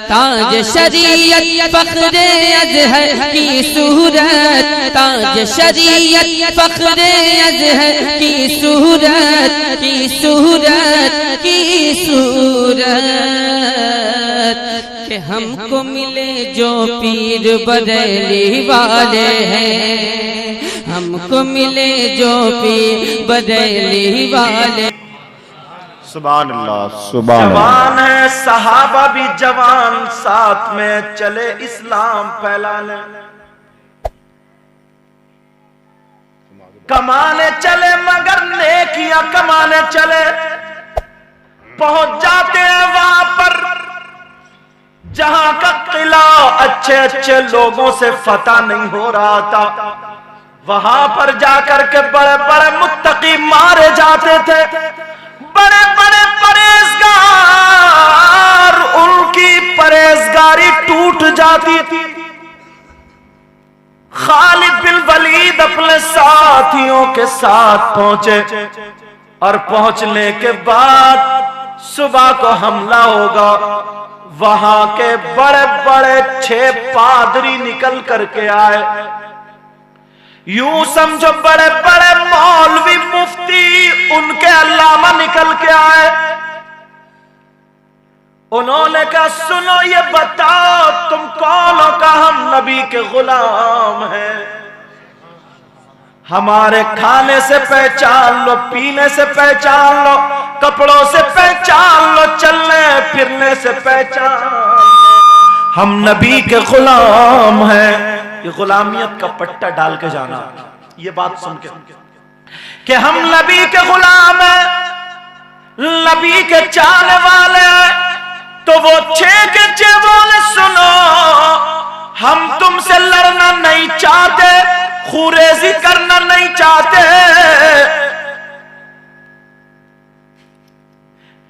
ताज शरीयत फख्रे अज़हर की सूरत, ताज शरीयत फख्रे अज़हर की सूरत, की सूरत, की सूरत। कि हमको मिले जो पीर बरेली वाले हैं, हमको मिले जो पीर बरेली वाले। सुभान अल्लाह, सुभान जवान है सहाबा भी जवान, साथ में चले इस्लाम फैलाने। कमाने चले मगर नेकियां कमाने चले, पहुंच जाते हैं वहां पर जहां का किला अच्छे अच्छे लोगों से फतह नहीं हो रहा था। वहां पर जाकर के बड़े बड़े मुत्तकी मारे जाते थे, बड़े बड़े परहेजगार, उनकी परहेजगारी टूट जाती थी। खालिद बिन वलीद अपने साथियों के साथ पहुंचे और पहुंचने के बाद सुबह को हमला होगा। वहां के बड़े बड़े 6 पादरी निकल करके आए, यूं समझो बड़े बड़े मौलवी मुफ्ती उनके अल्लामा निकल के आए। उन्होंने कहा सुनो ये बताओ तुम कौन हो? का हम नबी के गुलाम हैं, हमारे खाने से पहचान लो, पीने से पहचान लो, कपड़ों से पहचान लो, चलने फिरने से पहचान लो, हम नबी के गुलाम हैं। ये गुलामियत का पट्टा डाल के जाना, ये बात सुन के कि हम नबी के गुलाम हैं, नबी के चाहने वाले हैं। तो वो 6 के 6 बोले सुनो, हम तुमसे लड़ना नहीं चाहते, खुरेजी करना नहीं चाहते।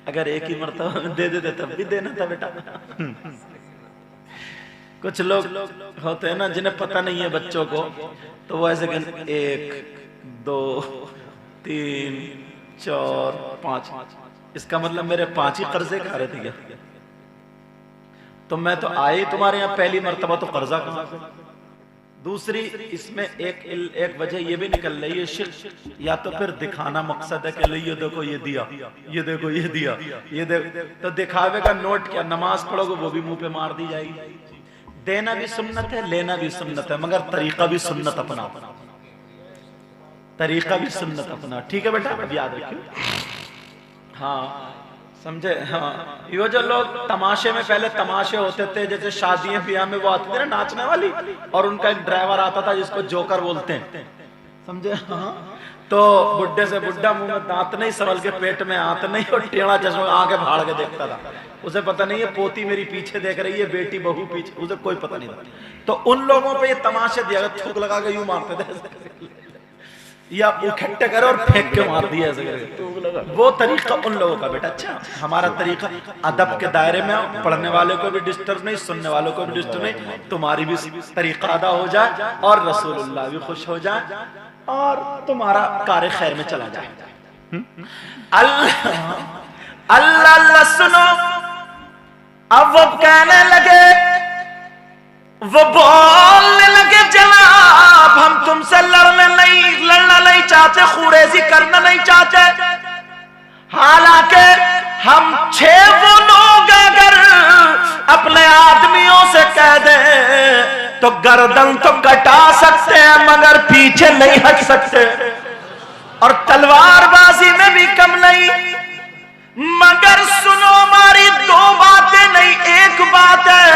अगर एक ही मर्तबा दे देते तब भी देना था बेटा। कुछ लोग होते हैं ना जिन्हें पता नहीं है बच्चों को, तो वो ऐसे कहते 1 2 3 4 5, इसका मतलब मेरे 5 ही कर्जे खा रहे थे क्या? तो मैं तो आए तुम्हारे यहाँ पहली मर्तबा तो कर्जा कहा। दूसरी इसमें एक वजह ये भी निकल रही है शिर्क, या तो फिर दिखाना मकसद है कि ये देखो ये दिया, ये देखो ये दिया, ये देखो, तो दिखावे का नोट क्या? नमाज पढ़ोगे वो भी मुंह पे मार दी जाएगी। देना भी सुन्नत है, लेना भी सुन्नत है, मगर तरीका भी सुन्नत अपना, तरीका भी सुन्नत अपना। ठीक है बेटा, अब याद रखियो। हाँ समझे? हाँ, ये जो लोग तमाशे में, पहले तमाशे होते थे जैसे शादियां ब्याह में वो आती थी ना नाचने वाली, और उनका एक ड्राइवर आता था जिसको जोकर बोलते हैं, समझे? हाँ, तो बुड्ढे से बुड्ढा, मुंह में दांत नहीं, संभल के पेट में हाथ नहीं, और टेढ़ा चश्मा आगे भाड़ के देखता था। उसे पता नहीं है पोती मेरी पीछे देख रही है, बेटी बहू पीछे, उसे कोई पता नहीं था। तो उन लोगों पे ये तमाशे दिया, थूक लगा के यूं मारते थे, या इकट्ठे करे और फेंक के मार दिया ऐसे करके। वो तरीका उन लोगों का बेटा। अच्छा, हमारा तरीका अदब के दायरे में, पढ़ने वाले को भी डिस्टर्ब नहीं, सुनने वालों को भी डिस्टर्ब नहीं, तुम्हारी भी तरीका अदा हो जाए और रसूलुल्लाह भी खुश हो जाए और तुम्हारा कार्य खैर में चला जाए। अल्लाह अल्लाह सुनो, अब वो कहने लगे, वो बोलने लगे जनाब हम तुमसे लड़ना नहीं चाहते, खुरेजी करना नहीं चाहते। हालांकि हम 6 वो लोग अगर अपने आदमियों से कह दे तो गर्दन तो कटा सकते हैं मगर पीछे नहीं हट सकते, और तलवारबाजी में भी कम नहीं। मगर सुनो, हमारी 2 बातें नहीं, एक बात है,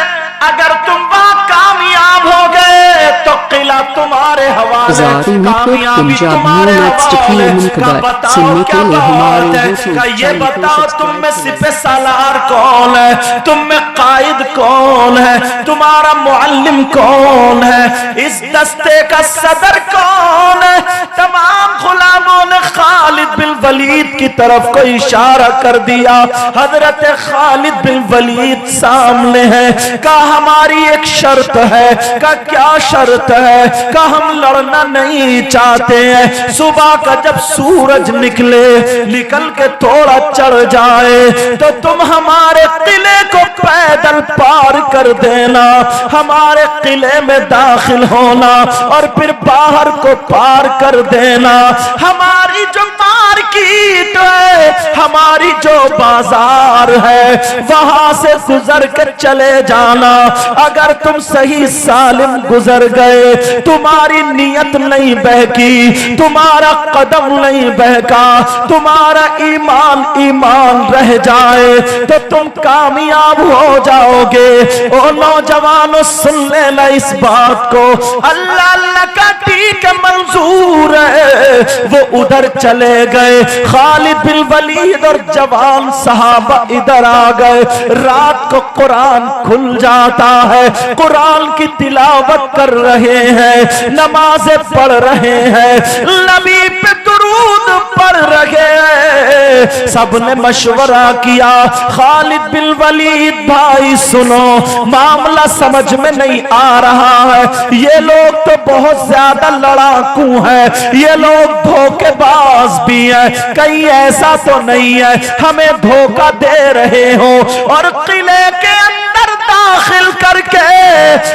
अगर तुम वहां कामयाब हो गए तो किला तुम्हारे हवाले, कामयाबी तुम्हारे हवाले। का बताओ क्या बात है? का ये बताओ तुम में सिपह सालार कौन है, तुम में कायद कौन है, तुम तुम्हारा मुअल्लिम कौन है, इस दस्ते का सदर कौन है। तमाम गुलामों ने खालिद बिन वलीद की तरफ को इशारा कर दिया। हजरत खालिद बिन वलीद सामने है। कहा हमारी एक शर्त है। कहा क्या शर्त है? कहा हम लड़ना नहीं चाहते हैं। सुबह का जब सूरज निकले, निकल के थोड़ा चढ़ जाए तो तुम हमारे किले को पैदल पार कर देना, हमारे किले में दाखिल होना और फिर बाहर को पार कर देना। हमारी जो मार्केट है, हमारी जो बाजार है, वहां से गुजर कर चले जाना। अगर तुम सही सालिम गुजर गए, तुम्हारी नियत नहीं बहकी, तुम्हारा कदम नहीं बहका, तुम्हारा ईमान ईमान रह जाए तो तुम कामयाब हो जाओगे। ओ नौजवानों सुन लेना इस बात को, अल्लाह अल्लाह का ठीक मंजूर है। वो उधर चले गए, खालिद बिन वलीद और जवान सहाबा इधर आ गए। रात को कुरान खुल जाता है, कुरान की तिलावत कर रहे हैं, नमाजें पढ़ रहे हैं, नबी पे दुरूद पढ़ रहे हैं। सबने मशवरा किया, खालिद बिन वलीद भाई सुनो, मामला समझ में नहीं आ रहा है। ये लोग तो बहुत ज्यादा लड़ाकू हैं, ये लोग धोखेबाज भी हैं। कहीं ऐसा तो नहीं है हमें धोखा दे रहे हो और किले के अंदर दाखिल करके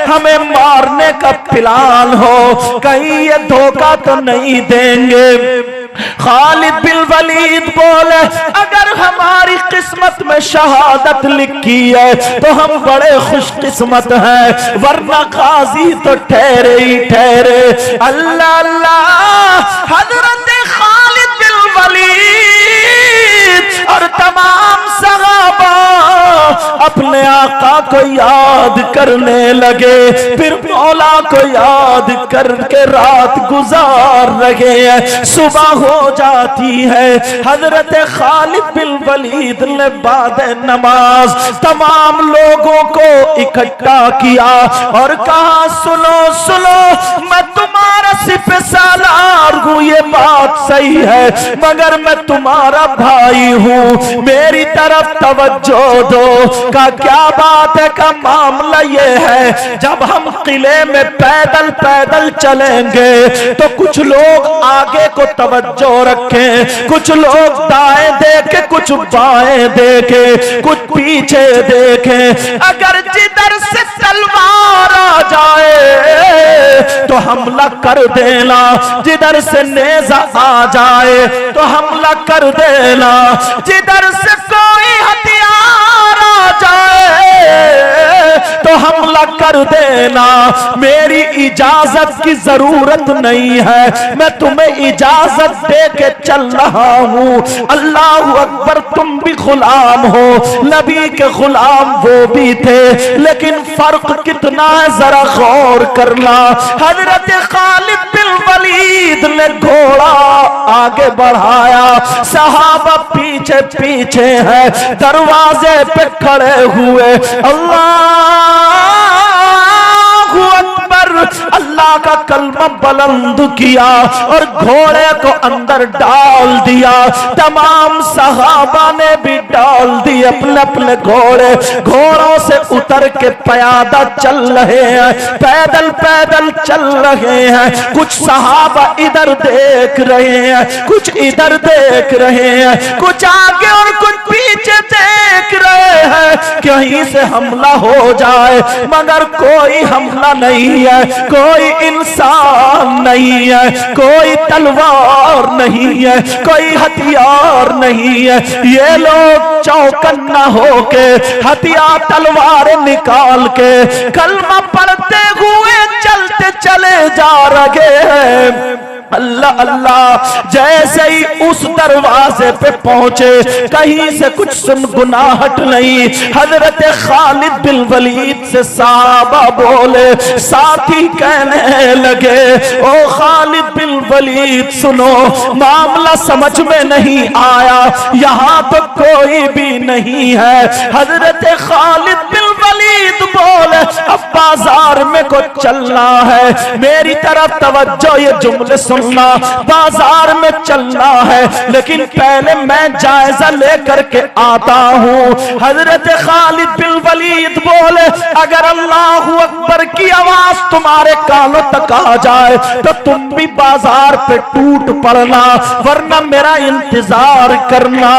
हमें मारने का प्लान हो, कहीं ये धोखा तो नहीं देंगे। खालिद बिन वलीद बोले अगर हमारी किस्मत में शहादत लिखी है तो हम बड़े खुशकिस्मत हैं, वरना गाजी तो ठहरे ही ठहरे। अल्लाह अल्लाह, हजरत खालिद बिन वलीद और तमाम सहाबा अपने आका को याद करने लगे, फिर मौला को याद करके रात गुजार रहे हैं। सुबह हो जाती है, हजरत खालिद बिन वलीद ने बाद नमाज तमाम लोगों को इकट्ठा किया और कहा सुनो सुनो, मैं तुम्हारा सिपह सालार हूँ, ये बात सही है, मगर मैं तुम्हारा भाई हूँ, मेरी तरफ तवज्जो दो। का क्या बात है? का मामला ये है, जब हम किले में पैदल पैदल चलेंगे तो कुछ लोग आगे को तवज्जो रखें, कुछ लोग दाएं देखे, कुछ बाएं देखे, कुछ पीछे देखें। अगर जिधर से तलवार आ जाए तो हमला कर देना, जिधर से नेजा आ जाए तो हमला कर देना, जिधर से कोई हथियार आ जाए तो हमला कर देना। मेरी इजाजत की जरूरत नहीं है, मैं तुम्हें इजाजत दे के चल रहा हूँ। अल्लाह अकबर, तुम भी गुलाम हो, नबी के गुलाम वो भी थे, लेकिन फर्क कितना है जरा गौर करना। हजरत खालिद बिन वलीद ने घोड़ा आगे बढ़ाया, सहाबा पीछे पीछे है, दरवाजे पे खड़े हुए। अल्लाहू अकबर, अल्लाह का कलमा बुलंद किया और घोड़े को अंदर डाल दिया। तमाम सहाबा ने भी डाल दिए अपने अपने घोड़े, घोड़ों से उतर के प्यादा चल रहे हैं, पैदल पैदल चल रहे हैं। कुछ सहाबा इधर देख रहे हैं, कुछ इधर देख रहे हैं, कुछ आगे और कुछ पीछे देख रहे हैं, कहीं से हमला हो जाए, मगर कोई हमला नहीं है, कोई इंसान नहीं है, कोई तलवार नहीं है, कोई हथियार नहीं है। ये लोग चौकन्ना होके हथियार तलवार निकाल के कलमा पढ़ते हुए चलते चले जा रहे हैं। अल्लाह अल्लाह, जैसे ही उस दरवाजे पे पहुंचे कहीं से कुछ सुनगुनाहट नहीं। हजरत खालिद बिन वलीद से साहबा बोले, साथी कहने लगे, ओ खालिद बिन वलीद सुनो, मामला समझ में नहीं आया, यहाँ तो कोई भी नहीं है। हजरत खालिद बिन वलीद बोले, अब्बा में को चलना है, मेरी तरफ तवज्जो, ये जुमले सुनना, बाजार में चलना है, लेकिन पहले मैं जायजा लेकर के आता हूँ। हजरत खालिद बिन वलीद बोले, अगर अल्लाह अकबर की आवाज तुम्हारे कानों तक आ जाए तो तुम भी बाजार पे टूट पड़ना, वरना मेरा इंतजार करना।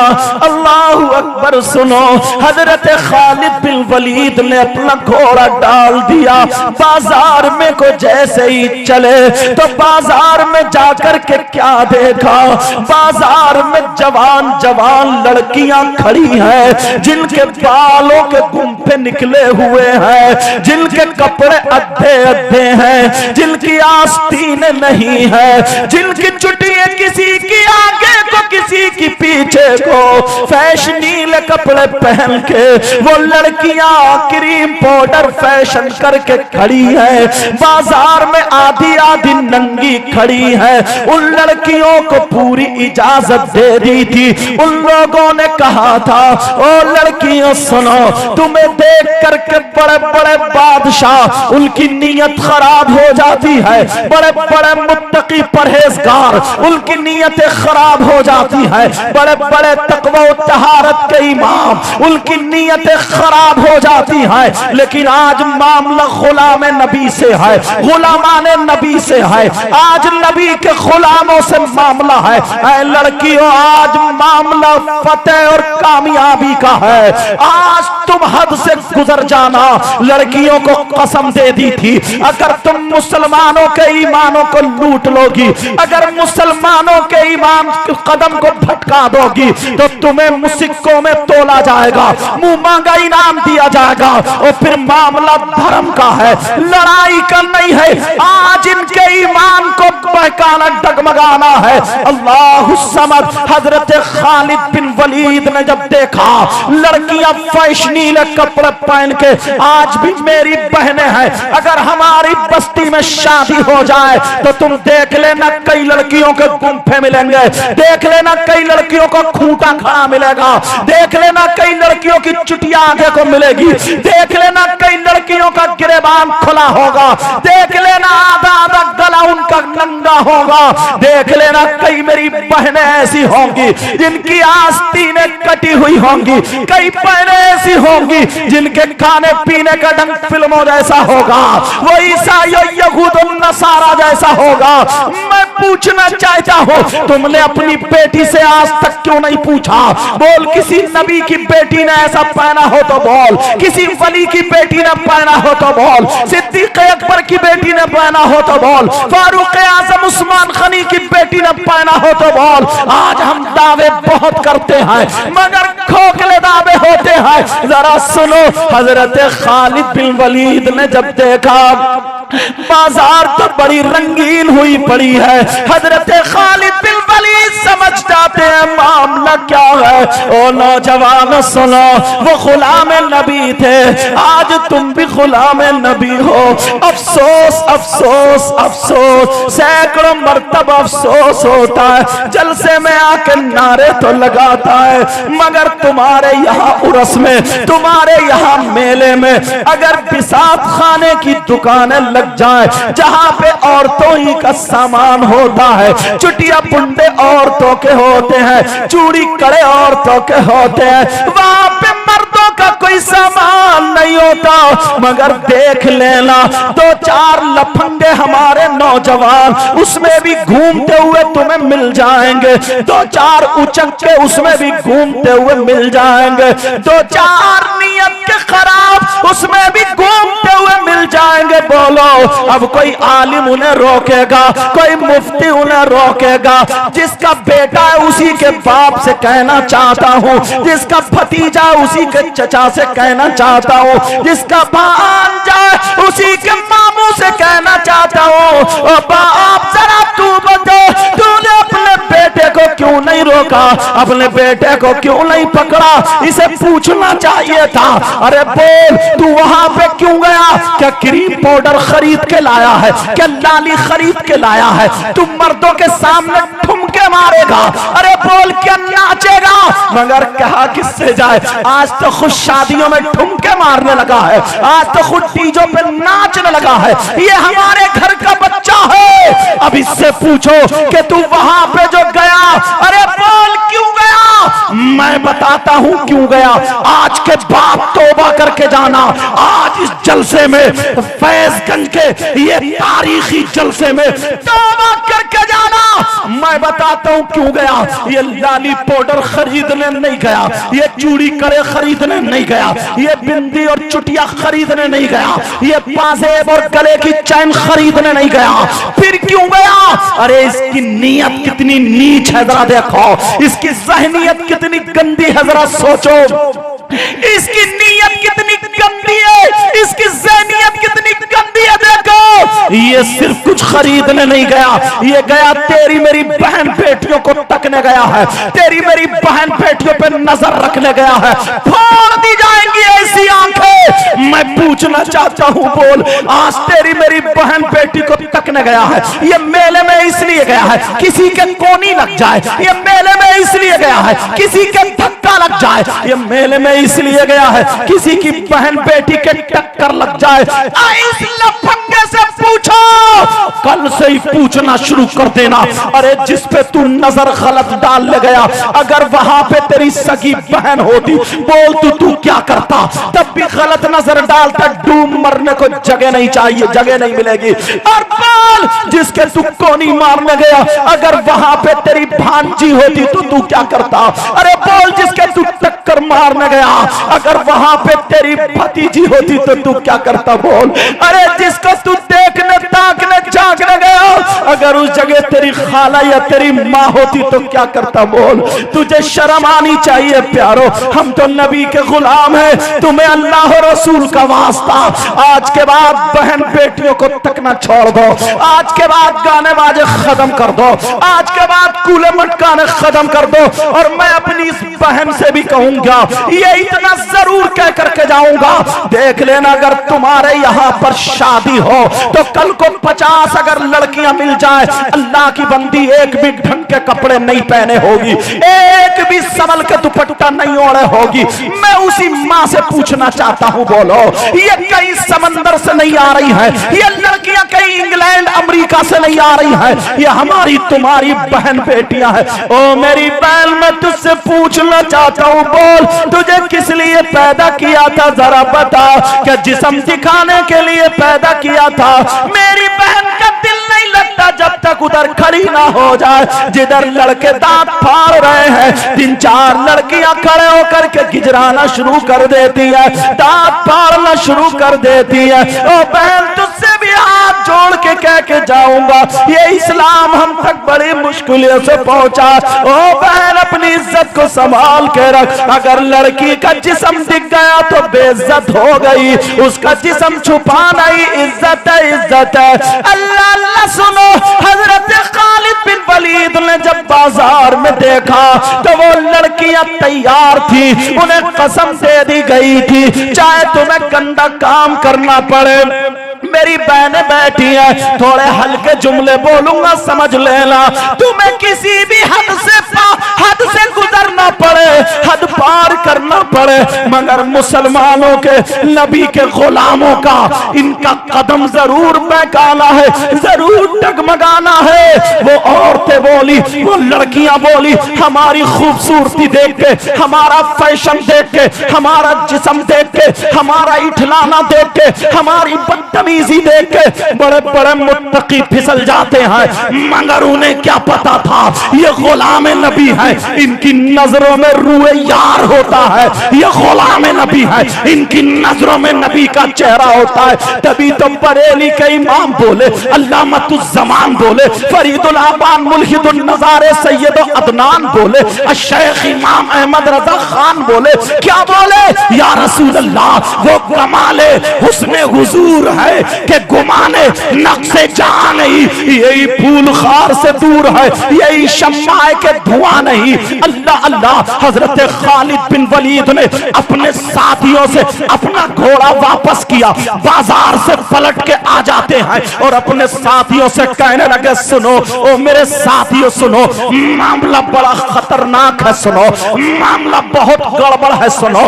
अल्लाह अकबर सुनो, हजरत खालिद बिन वलीद ने अपना घोड़ा डाल दिया, बाजार में को जैसे ही चले तो बाजार में जाकर के क्या देखा, बाजार में जवान जवान लड़कियां खड़ी हैं, जिनके बालों के गुंफे निकले हुए हैं, जिनके कपड़े अद्धे अद्धे हैं, जिनकी आस्तीन नहीं है, जिनकी चुटियां किसी की आगे को किसी की पीछे को, फैशनीले कपड़े पहन के वो लड़कियां क्रीम पाउडर फैशन करके खड़ी है, बाजार में आधी आधी नंगी खड़ी है। उन लड़कियों को पूरी इजाजत दे दी थी। उन लोगों ने कहा था, ओ लड़कियों सुनो, तुम्हें देख करके बड़े बड़े बादशाह उनकी नीयत खराब हो जाती है, बड़े बड़े मुत्तकी परहेजगार उनकी नीयतें खराब हो जाती है, बड़े बड़े तकवा तहारत के इमाम उनकी नीयतें खराब हो जाती है। लेकिन आज मामला गुलाम नबी से है, गुलामाने नबी से है, आज नबी के गुलामों से मामला है। ऐ लड़कियों, आज मामला फतेह और कामयाबी का है। आज तुम हद से गुजर जाना। लड़कियों को कसम दे दी थी, अगर तुम मुसलमानों के ईमानों को लूट लोगी, अगर मुसलमानों के ईमान के कदम को भटका दोगी तो तुम्हें मुसिक्कों में तोला जाएगा, मुंह मांगा इनाम दिया जाएगा। और फिर मामला धर्म का है, लड़ाई का नहीं है। आज इनके ईमान को बहकाना, डगमगाना है। अल्लाह समद। हजरत खालिद बिन वलीद ने जब देखा लड़कियां फैशनीले कपड़े पहन के, आज भी मेरी बहनें हैं, अगर हमारी बस्ती में शादी हो जाए तो तुम देख लेना कई लड़कियों के गुंफे मिलेंगे, देख लेना कई लड़कियों को खूंटा खड़ा मिलेगा, देख लेना कई लड़कियों की चुटिया आगे को मिलेगी, देख लेना कई लड़कियों का गिरेबान खुला होगा, देख लेना आधा आधा गला उनका नंगा होगा, देख लेना कई मेरी बहनें ऐसी होंगी जिनकी आस्तीनें कटी हुई होंगी, कई बहनें ऐसी होंगी जिनके खाने पीने का ढंग फिल्मों जैसा होगा, वो ईसाई यहूद नसारा जैसा होगा। मैं पूछना चाहता हूं, तुमने अपनी बेटी से आज तक क्यों नहीं पूछा? बोल, किसी नबी की बेटी ने ऐसा पहना हो तो बोल, किसी वली की बेटी ने पहना हो तो बोल, सिद्दीक अकबर की बेटी ने पहना हो तो बोल, फारूक आजम उस्मान गनी की बेटी ने पहना हो तो बोल। आज हम दावे बहुत करते हैं मगर खोखले दावे होते हैं। जरा सुनो, हजरत खालिद बिन वलीद ने जब देखा बाजार तो बड़ी रंगीन हुई पड़ी है, हजरत खालिद बिन वलीद समझ जाते हैं मामला क्या है। ओ नौजवान सुनो, वो गुलाम नबी थे, आज तुम भी गुलाम नबी हो। अफसोस अफसोस अफसोस, सैकड़ों मर्तबा अफसोस होता है। जलसे में आके नारे तो लगाता है, मगर तुम्हारे यहाँ उर्स में, तुम्हारे यहाँ मेले में अगर बिसात खाने की दुकानें लग जाए, जहाँ पे औरतों ही का सामान होता है, चुटिया पुंडे औरतों के होते हैं, चूड़ी कड़े औरतों के होते हैं, वहां पे मर्दों का कोई सामान नहीं होता। मगर देख लेना, दो चार लफंगे हमारे नौजवान उसमें भी घूमते हुए तुम्हें मिल जाएंगे, दो चार उचक्के उसमें भी घूमते हुए मिल जाएंगे, दो चार नियत के खराब उसमें भी घूमते हुए मिल जाएंगे। बोलो, अब कोई आलिम उन्हें रोकेगा, कोई मुफ्ती उन्हें रोकेगा? जिसका बेटा है उसी के बाप से कहना चाहता हूँ, जिसका भतीजा उसी के चचा से कहना चाहता हूँ, जिसका भांजा उसी के मामू से कहना चाहता हूँ। बाप जरा तू बता, तूने अपने बेटे को क्यों नहीं रोका, अपने बेटे को क्यों नहीं पकड़ा, इसे पूछना चाहिए था। अरे बोल तू वहां पे क्यों गया? क्या क्रीम पाउडर खरीद के लाया है? क्या लाली खरीद के लाया है? तू मर्दों के सामने ठुमके मारेगा? अरे बोल क्या नाचेगा? मगर कहा किससे जाए? आज तो खुद शादियों में ठुमके मारने लगा है, आज तो खुद डीजों पे नाचने लगा है। ये हमारे घर का बच्चा है। अब इससे पूछो कि तू वहां पे जो गया, अरे बोल क्यों गया? मैं बताता हूं क्यों गया। आज के बाद तौबा करके जाना। आज इस जलसे में, फैजगंज के ये तारीखी जलसे में तौबा करके जाना। मैं बताता हूं क्यों गया। ये लाली पाउडर खरीदने नहीं गया, ये चूड़ी कड़े खरीदने नहीं गया, ये बिंदी और चुटिया खरीदने नहीं गया, ये पाजेब और गले की चैन खरीदने नहीं गया। फिर क्यों गया? अरे इसकी नीयत कितनी नीच है जरा देखो, इसकी ज़हनियत कितनी गंदी है जरा सोचो, इसकी नीयत कितनी गंदी है, इसकी ज़हनियत कितनी गंदी है देखो। ये सिर्फ कुछ खरीदने नहीं गया, ये गया तेरी मेरी बहन बेटियों को तकने गया है, तेरी मेरी बहन बेटियों पे नजर रखने गया है। फोड़ दी जाएंगी ऐसी आंखें। मैं पूछना चाहता हूं बोल, आज तेरी मेरी बहन बेटी को तकने गया है। ये मेले में इसलिए गया है किसी के कोनी लग जाए, ये मेले में इसलिए गया है किसी के धक्का लग जाए, ये मेले में इसलिए गया है किसी की बहन बेटी के टक्कर लग जाए। इस लफंगे से पूछो, कल से ही पूछना शुरू कर देना। अरे जिस पे तू नजर गलत डाल ले गया, अगर वहां पे तेरी सगी बहन होती, बोल तू क्या करता? तब भी गलत नजर डालता, डूब मरने को जगह नहीं चाहिए, जगह नहीं मिलेगी। और बोल जिसके तू कोनी मारने गया, अगर वहां पे तेरी भांजी होती तो तू क्या करता? अरे बोल जिसके तू टक्कर मारने गया, अगर वहां पे तेरी भतीजी होती तो तू क्या करता? बोल। अरे जिसको तू देखने ताकने जागने गया, अगर उस जगह तेरी खाला या तेरी माँ होती तो क्या करता? बोल। तुझे शर्म आनी चाहिए प्यारो, हम तो नबी के गुलाम हैं, तुम्हें अल्लाह और रसूल का वास्ता। आज के बाद बहन बेटियों को तकना छोड़ दो, आज के बाद गाने बाजे खत्म कर दो, आज के बाद कूले मटकाने खत्म कर दो। और मैं अपनी इस बहन से भी कहूंगा, ये इतना जरूर कह करके जाऊंगा, देख लेना अगर तुम्हारे यहाँ पर शादी हो तो कल को 50 अगर लड़कियां मिल जाए, अल्लाह की बंदी एक भी ढंग के कपड़े नहीं पहने होगी, एक भी संभल के दुपट्टा नहीं ओढ़े होगी। मैं उसी माँ से पूछना चाहता हूँ, बोलो ये कहीं समंदर से नहीं आ रही है, ये लड़कियां कहीं इंग्लैंड अमेरिका से नहीं आ रही है, ये हमारी तुम्हारी बहन बेटियां हैं। ओ मेरी बहन, मैं तुझसे पूछना चाहता हूँ, बोल तुझे किस लिए पैदा किया था? जरा बता। क्या जिस्म दिखाने के लिए पैदा किया था? मेरी बहन का दिल नहीं लगता जब तक उधर खड़ी ना हो जाए जिधर लड़के दांत फाड़ रहे हैं। 3-4 लड़कियां खड़े होकर के गिजराना शुरू कर देती है, दांत फाड़ना शुरू कर देती है। ओ बहन, तुझसे भी हाथ जोड़ के कह के जाऊंगा, ये इस्लाम हम तक बड़ी मुश्किलों से पहुंचा। ओ बहन, अपनी इज्जत को संभाल के रख। अगर लड़की का जिस्म दिख गया तो बेइज्जत हो गई, उसका जिस्म छुपा नहीं, इज्जत है, इज्जत है। अल्लाह अल्लाह सुनो, हजरत खालिद बिन वलीद ने जब बाजार में देखा तो वो लड़कियां तैयार थी, उन्हें कसम दे दी गई थी, चाहे तुम्हें गंदा काम करना पड़े, मेरी बहनें बैठी है, थोड़े हल्के जुमले बोलूंगा समझ लेना, तुम्हें किसी भी हद से गुजरना पड़े, हद पार करना पड़े, मगर मुसलमानों के नबी के गुलामों का इनका कदम जरूर बहकाना है, जरूर डगमगाना है। वो औरतें बोली, वो लड़कियां बोली, हमारी खूबसूरती देख के, हमारा फैशन देख के, हमारा जिस्म देख के, हमारा इठलाना देख के, हमारी बदतमीजी देख के बड़े बड़े मुत्तकी फिसल जाते हैं, मगर उन्हें क्या पता था ये गुलाम नबी है, इनकी नजरों में रूए यार होता है, ये गुलाम नबी है, इनकी नजरों में नबी का चेहरा होता है। तभी तो बरेली के इमाम बोले, अल्लामतुज़्ज़मान बोले, फरीदुल आबान मुल्हिदुन नज़ारे सैयद अदनान बोले, शेख इमाम अहमद रजा खान बोले, क्या बोले? या रसूल अल्लाह, वो कमाले हुस्ने हुजूर है है कि गुमाने नक्शे जहां नहीं, यही फूल खार से दूर है, यही शम्माए के धुआं नहीं। अल्लाह अल्लाह। हजरत खालिद बिन वलीद ने अपने साथियों से अपना घोड़ा वापस किया, बाजार से पलट के आ जाते हैं और अपने साथियों से कहने लगे, सुनो ओ मेरे साथियों सुनो, मामला बड़ा खतरनाक है, सुनो मामला बहुत गड़बड़ है, सुनो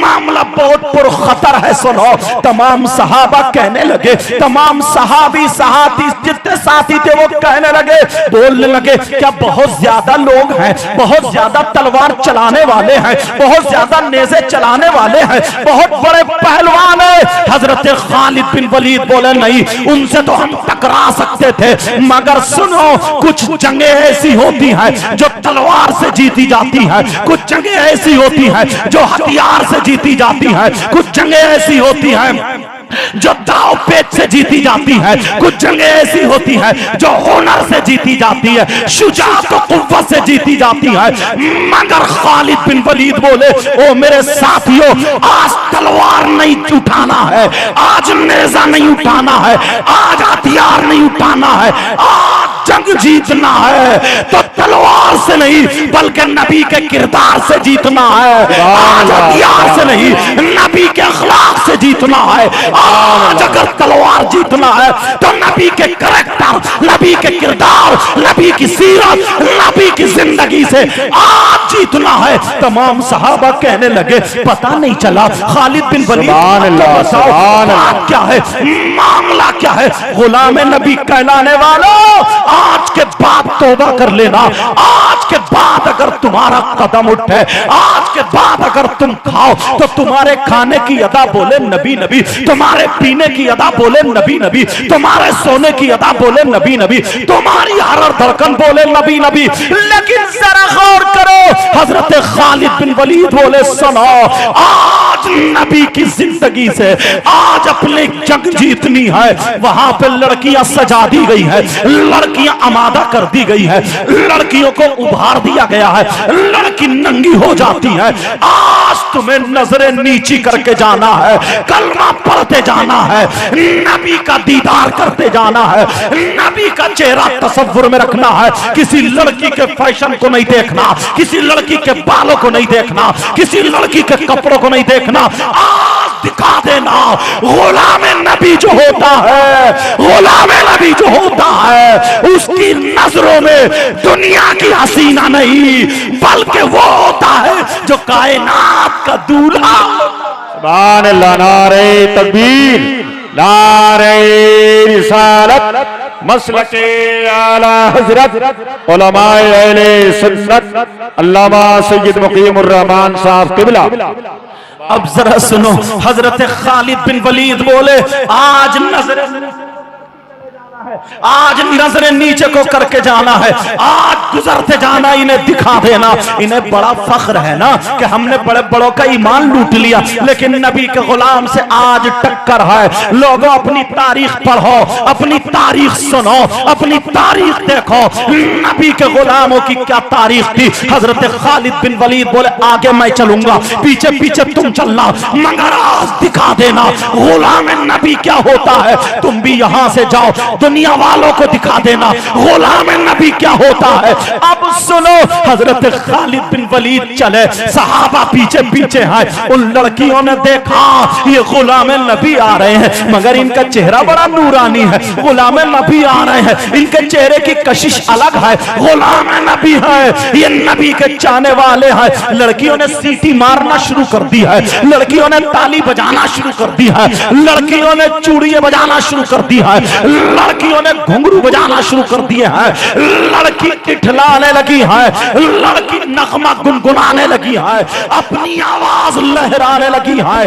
मामला बहुत पुरखतर है, सुनो। तमाम सहाबा कहने लगे, तमाम सहाबी सहाती जितने साथी थे वो कहने लगे, बोलने लगे, क्या बहुत ज्यादा लोग हैं, बहुत ज्यादा तलवार चलाने वाले हैं, बहुत ज्यादा नेज़े चलाने वाले हैं, बहुत बड़े पहलवान है। हजरत खालिद बिन वलीद बोले, नहीं, उनसे तो हम टकरा सकते थे, मगर सुनो कुछ जंगें ऐसी होती हैं जो तलवार से जीती जाती हैं, कुछ जंगें ऐसी होती हैं जो हथियार से जीती जाती हैं, कुछ जंगें ऐसी होती हैं जो दाव पेच से जीती जाती है, कुछ जंगें ऐसी होती है जो हुनर से जीती जाती है, शुजाअत और कुव्वत से जीती जाती है। मगर खालिद बिन वलीद बोले, ओ मेरे साथियों, आज तलवार नहीं उठाना है, आज नेज़ा नहीं उठाना है, आज हथियार नहीं उठाना है, आज जंग जीतना है तो तलवार से नहीं बल्कि नबी के किरदार से जीतना है, आज हथियार से नहीं नबी के अखलाक से जीतना है। आज अगर तलवार जीतना है तो नबी के करैक्टर, नबी के किरदार, नबी की सीरत, नबी की जिंदगी से आज जीतना है। तमाम सहाबा कहने लगे, पता नहीं चला खालिद बिन वलीद बात क्या है, मामला क्या है। गुलाम नबी कहलाने वालों, आज के बाद तौबा कर लेना, आज के बाद अगर तुम्हारा कदम उठे, आज के बाद अगर तुम खाओ तो तुम्हारे खाने की अदा बोले नबी नबी, तुम्हारे पीने की अदा बोले नबी नबी, तुम्हारे सोने की अदा बोले नबी नबी, तुम्हारी हर धड़कन बोले नबी नबी। लेकिन जरा गौर करो, हजरत खालिद बिन वलीद बोले, सुनो, आज नबी की जिंदगी से आज अपने जंग जीतनी है। वहां पे लड़कियां सजा दी गई है, लड़कियां आमादा कर दी गई है, लड़कियों को उभार दिया गया है, लड़की नंगी हो जाती है। आज तुम्हें नजरें नीची करके जाना है, कलमा पढ़ते जाना है, नबी का दीदार करते जाना है, नबी का चेहरा तसव्वुर में रखना है। किसी लड़की के फैशन को नहीं देखना, किसी लड़की के बालों को नहीं देखना, किसी लड़की के कपड़ों को नहीं देखना। आज दिखा देना, गुलाम नबी जो होता है, गुलाम नबी जो होता है, उसकी नजरों में दुनिया की हसीना नहीं बल्कि वो होता है जो कायनात का दूल्हा। सुभान अल्लाह। नारे तकबीर, नारे रिसालत, मसलके आला हजरत उलमाए अहले सुन्नत अल्लामा सय्यद मुकीमुर रहमान साहब किबला। अब जरा सुनो, हजरत खालिद बिन वलीद बोले, आज आज नजरें नीचे को करके जाना है, आज गुजरते जाना, इन्हें दिखा देना। इन्हें बड़ा फख्र है ना कि हमने बड़े बड़ों का ईमान लूट लिया, लेकिन नबी के गुलाम से आज टक्कर है। लोगों, अपनी तारीख पढ़ो, अपनी तारीख सुनो, अपनी तारीख देखो, नबी के गुलामों की क्या तारीख थी। हजरत खालिद बिन वलीद बोले, आगे मैं चलूंगा, पीछे पीछे तुम चलना, मगर आज दिखा देना गुलाम नबी क्या होता है। तुम भी यहां से जाओ, दुनिया वालों को दिखा देना गुलाम नबी क्या होता है। अब सुनो, हजरत खालिद बिन वलीद चले, सहाबा पीछे पीछे हैं। उन लड़कियों ने देखा ये गुलाम नबी आ रहे हैं, मगर इनका चेहरा बड़ा नूरानी है। गुलाम नबी आ रहे हैं, इनके चेहरे की कशिश अलग है, गुलाम नबी है, ये नबी के चाहने वाले हैं। लड़कियों ने सीटी मारना शुरू कर दी है, लड़कियों ने ताली बजाना शुरू कर दी है, लड़कियों ने चूड़ियां बजाना शुरू कर दी है, लड़कियों ने घुंघरू बजाना शुरू कर दिए हैं, लड़की इठलाने लगी है, लड़की नगमा गुनगुनाने लगी है, अपनी आवाज लहराने लगी है।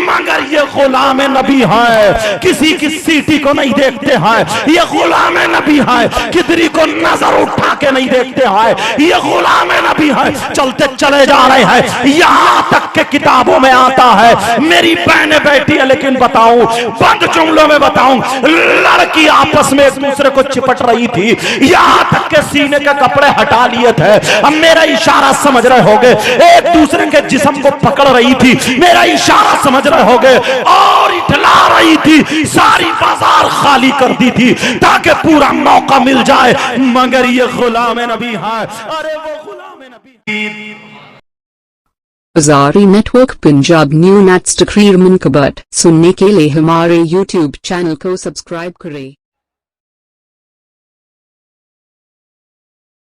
मगर ये गुलाम नबी है, किसी की सीटी को नहीं देखते हैं। ये गुलाम नबी है, किधरी को नजर उठा के नहीं देखते हैं। ये गुलाम नबी है, चलते चले जा रहे हैं, यहां तक के किताबों में आता है। मेरी बहनें बैठी है, लेकिन बताऊं, बंद जुमलों में बताऊं, लड़की आप आपस में एक दूसरे को चिपट रही थी, यहां तक के सीने के कपड़े हटा लिए थे। अब मेरा इशारा समझ रहे होगे, एक दूसरे के जिस्म को पकड़ रही थी, मेरा इशारा समझ रहे होगे, और इठला रही थी, सारी बाजार खाली कर दी थी ताकि पूरा मौका मिल जाए। मगर ये गुलाम नबी है, अरे वो Ghulam Nabi. अज़ारी network Punjab new nets तकरीर मुनकबत सुनने के लिए हमारे YouTube चैनल को सब्सक्राइब करें।